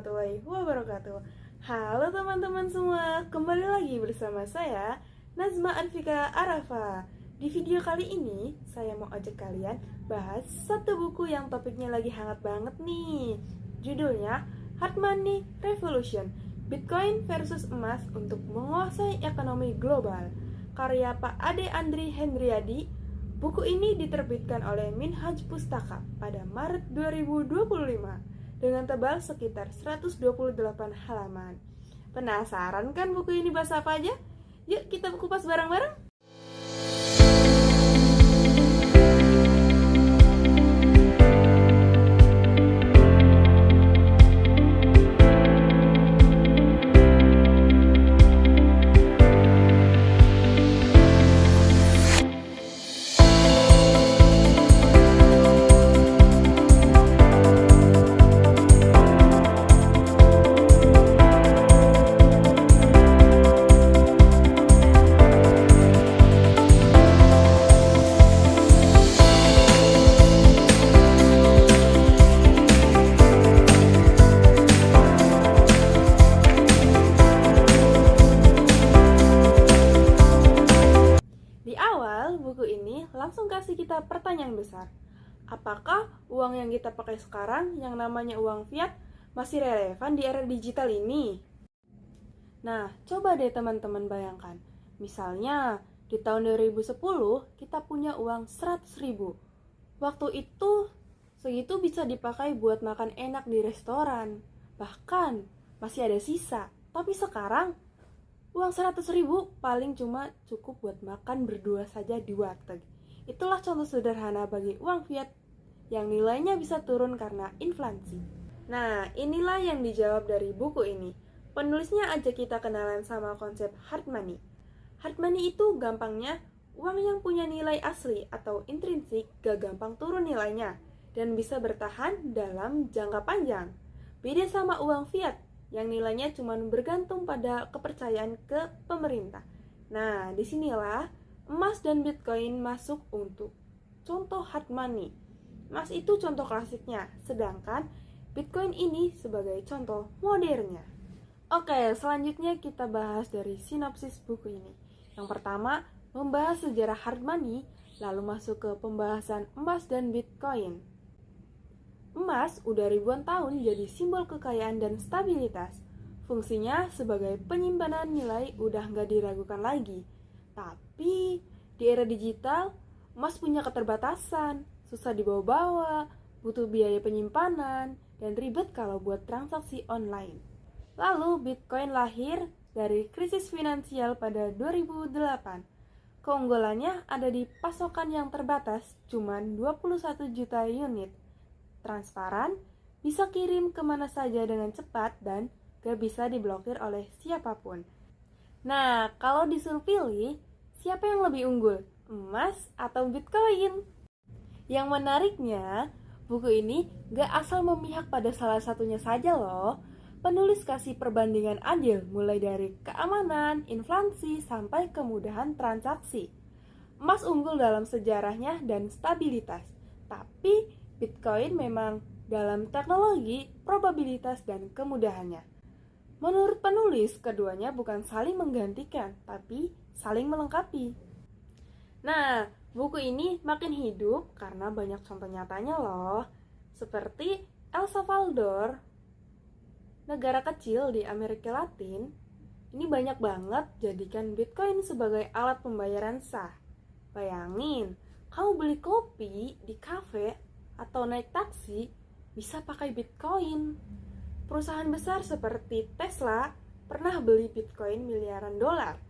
warahmatullahi wabarakatuh. Halo teman-teman semua, kembali lagi bersama saya Nazma Arfika Arafa. Di video kali ini, saya mau ajak kalian bahas satu buku yang topiknya lagi hangat banget nih. Judulnya Hard Money Revolution, Bitcoin versus Emas untuk Menguasai Ekonomi Global, karya Pak Ade Andri Hendriadi. Buku ini diterbitkan oleh Minhaj Pustaka pada Maret 2025 dengan tebal sekitar 128 halaman. Penasaran kan buku ini bahas apa aja? Yuk kita kupas bareng-bareng. Buku ini langsung kasih kita pertanyaan besar. Apakah uang yang kita pakai sekarang yang namanya uang fiat masih relevan di era digital ini? Nah, coba deh teman-teman bayangkan. Misalnya, di tahun 2010 kita punya uang 100.000. Waktu itu, segitu bisa dipakai buat makan enak di restoran. Bahkan, masih ada sisa. Tapi sekarang, uang 100.000 paling cuma cukup buat makan berdua saja di warteg. Itulah contoh sederhana bagi uang fiat yang nilainya bisa turun karena inflasi. Nah, inilah yang dijawab dari buku ini. Penulisnya ajak kita kenalan sama konsep hard money. Hard money itu gampangnya uang yang punya nilai asli atau intrinsik gak gampang turun nilainya dan bisa bertahan dalam jangka panjang. Beda sama uang fiat yang nilainya cuma bergantung pada kepercayaan ke pemerintah. Nah, disinilah emas dan Bitcoin masuk untuk contoh hard money. Emas itu contoh klasiknya, sedangkan Bitcoin ini sebagai contoh modernnya. Oke, selanjutnya kita bahas dari sinopsis buku ini. Yang pertama, membahas sejarah hard money, lalu masuk ke pembahasan emas dan Bitcoin. Emas udah ribuan tahun jadi simbol kekayaan dan stabilitas. Fungsinya sebagai penyimpanan nilai udah nggak diragukan lagi. Tapi di era digital, emas punya keterbatasan, susah dibawa-bawa, butuh biaya penyimpanan, dan ribet kalau buat transaksi online. Lalu Bitcoin lahir dari krisis finansial pada 2008. Keunggulannya ada di pasokan yang terbatas, cuman 21 juta unit. Transparan, bisa kirim kemana saja dengan cepat dan gak bisa diblokir oleh siapapun. Nah, kalau disuruh pilih, siapa yang lebih unggul? Emas atau Bitcoin? Yang menariknya, buku ini gak asal memihak pada salah satunya saja loh. Penulis kasih perbandingan adil mulai dari keamanan, inflasi, sampai kemudahan transaksi. Emas unggul dalam sejarahnya dan stabilitas, tapi Bitcoin memang dalam teknologi, probabilitas, dan kemudahannya. Menurut penulis, keduanya bukan saling menggantikan, tapi saling melengkapi. Nah, buku ini makin hidup karena banyak contoh nyatanya loh. Seperti El Salvador, negara kecil di Amerika Latin, ini banyak banget jadikan Bitcoin sebagai alat pembayaran sah. Bayangin, kamu beli kopi di kafe atau naik taksi bisa pakai Bitcoin. Perusahaan besar seperti Tesla pernah beli Bitcoin miliaran dolar.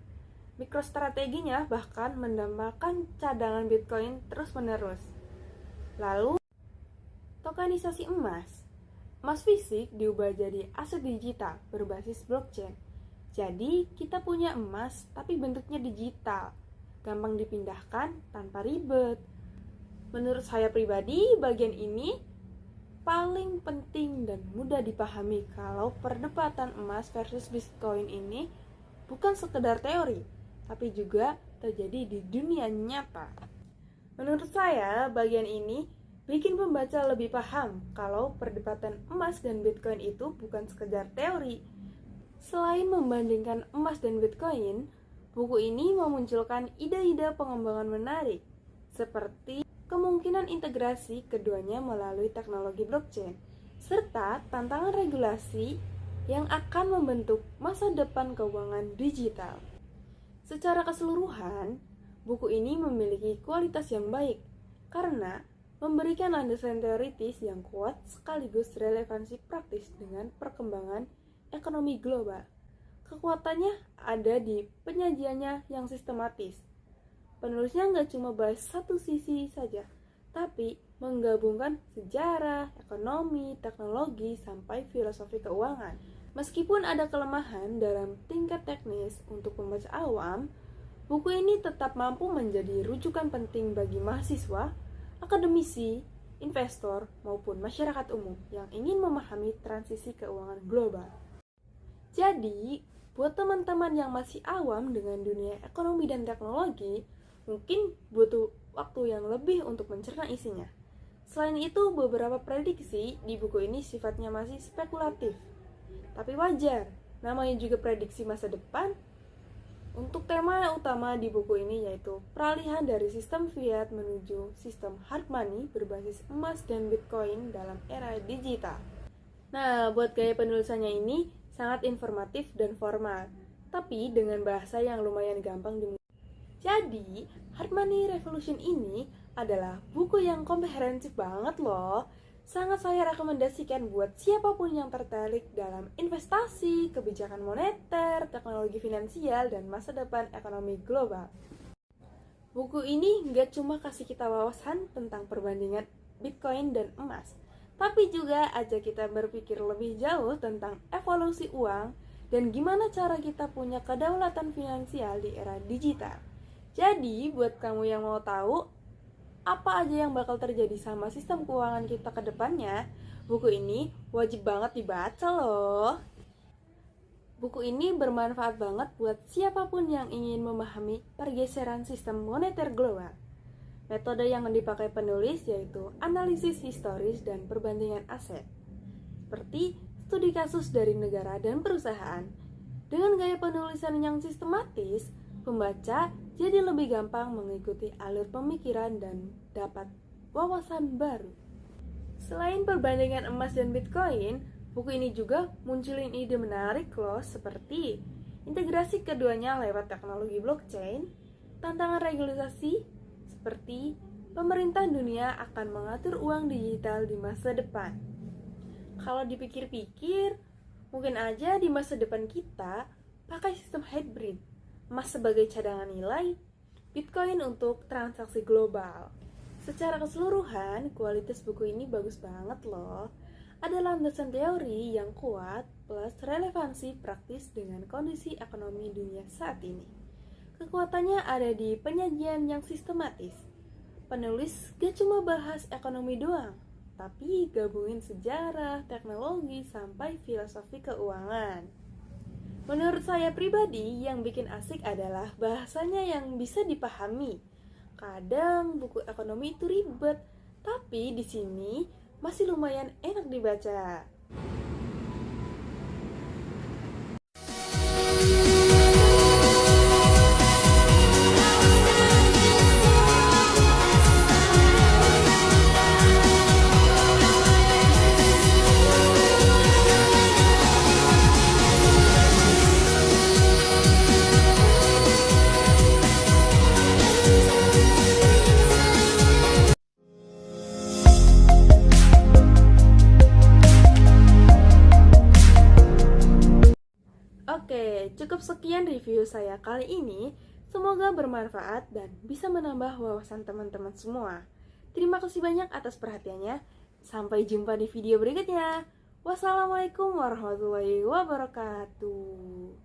MicroStrategy-nya bahkan mendambakan cadangan Bitcoin terus-menerus. Lalu, tokenisasi emas. Emas fisik diubah jadi aset digital berbasis blockchain. Jadi, kita punya emas tapi bentuknya digital. Gampang dipindahkan tanpa ribet. Menurut saya pribadi, bagian ini paling penting dan mudah dipahami kalau perdebatan emas versus Bitcoin ini bukan sekedar teori, tapi juga terjadi di dunia nyata. Menurut saya, bagian ini bikin pembaca lebih paham kalau perdebatan emas dan Bitcoin itu bukan sekedar teori. Selain membandingkan emas dan Bitcoin, buku ini memunculkan ide-ide pengembangan menarik, seperti kemungkinan integrasi keduanya melalui teknologi blockchain, serta tantangan regulasi yang akan membentuk masa depan keuangan digital. Secara keseluruhan, buku ini memiliki kualitas yang baik karena memberikan landasan teoritis yang kuat sekaligus relevansi praktis dengan perkembangan ekonomi global. Kekuatannya ada di penyajiannya yang sistematis. Penulisnya nggak cuma bahas satu sisi saja, tapi menggabungkan sejarah, ekonomi, teknologi, sampai filosofi keuangan. Meskipun ada kelemahan dalam tingkat teknis untuk pembaca awam, buku ini tetap mampu menjadi rujukan penting bagi mahasiswa, akademisi, investor, maupun masyarakat umum yang ingin memahami transisi keuangan global. Jadi, buat teman-teman yang masih awam dengan dunia ekonomi dan teknologi, mungkin butuh waktu yang lebih untuk mencerna isinya. Selain itu, beberapa prediksi di buku ini sifatnya masih spekulatif. Tapi wajar, namanya juga prediksi masa depan. Untuk tema utama di buku ini yaitu peralihan dari sistem fiat menuju sistem hard money berbasis emas dan Bitcoin dalam era digital. Nah, buat gaya penulisannya ini sangat informatif dan formal, tapi dengan bahasa yang lumayan gampang dimengerti. Jadi, Hard Money Revolution ini adalah buku yang komprehensif banget loh. Sangat saya rekomendasikan buat siapapun yang tertarik dalam investasi, kebijakan moneter, teknologi finansial, dan masa depan ekonomi global. Buku ini nggak cuma kasih kita wawasan tentang perbandingan Bitcoin dan emas, tapi juga ajak kita berpikir lebih jauh tentang evolusi uang dan gimana cara kita punya kedaulatan finansial di era digital. Jadi, buat kamu yang mau tahu apa aja yang bakal terjadi sama sistem keuangan kita ke depannya, buku ini wajib banget dibaca loh. Buku ini bermanfaat banget buat siapapun yang ingin memahami pergeseran sistem moneter global. Metode yang dipakai penulis yaitu analisis historis dan perbandingan aset, seperti studi kasus dari negara dan perusahaan. Dengan gaya penulisan yang sistematis, pembaca jadi lebih gampang mengikuti alur pemikiran dan dapat wawasan baru. Selain perbandingan emas dan Bitcoin, buku ini juga munculin ide menarik loh, seperti integrasi keduanya lewat teknologi blockchain, tantangan regulasi, seperti pemerintah dunia akan mengatur uang digital di masa depan. Kalau dipikir-pikir, mungkin aja di masa depan kita pakai sistem hybrid, emas sebagai cadangan nilai, Bitcoin untuk transaksi global. Secara keseluruhan, kualitas buku ini bagus banget loh. Ada landasan teori yang kuat plus relevansi praktis dengan kondisi ekonomi dunia saat ini. Kekuatannya ada di penyajian yang sistematis. Penulis gak cuma bahas ekonomi doang, tapi gabungin sejarah, teknologi, sampai filosofi keuangan. Menurut saya pribadi, yang bikin asik adalah bahasanya yang bisa dipahami. Kadang buku ekonomi itu ribet, tapi di sini masih lumayan enak dibaca. Oke, cukup sekian review saya kali ini. Semoga bermanfaat dan bisa menambah wawasan teman-teman semua. Terima kasih banyak atas perhatiannya. Sampai jumpa di video berikutnya. Wassalamualaikum warahmatullahi wabarakatuh.